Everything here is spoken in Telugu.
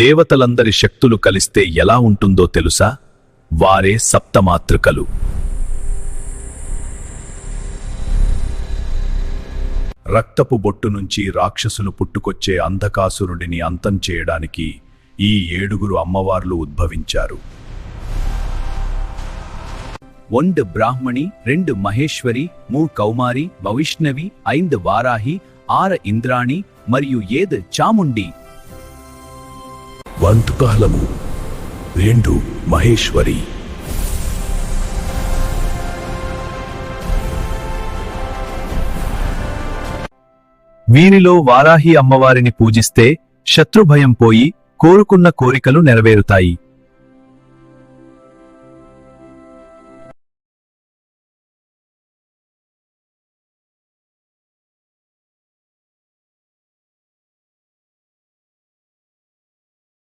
దేవతలందరి శక్తులు కలిస్తే ఎలా ఉంటుందో తెలుసా? వారే సప్తమాతృకలు. రక్తపు బొట్టు నుంచి రాక్షసులు పుట్టుకొచ్చే అంధకాసురుడిని అంతం చేయడానికి ఈ 7 అమ్మవార్లు ఉద్భవించారు. 1 బ్రాహ్మణి, 2 మహేశ్వరి, 3 కౌమారి, వైష్ణవి, 5 వారాహి, 6 ఇంద్రాణి మరియు 7 చాముండి. వంతుకాలము 2 మహేశ్వరి. వీరిలో వారాహి అమ్మవారిని పూజిస్తే శత్రుభయం పోయి కోరుకున్న కోరికలు నెరవేరుతాయి.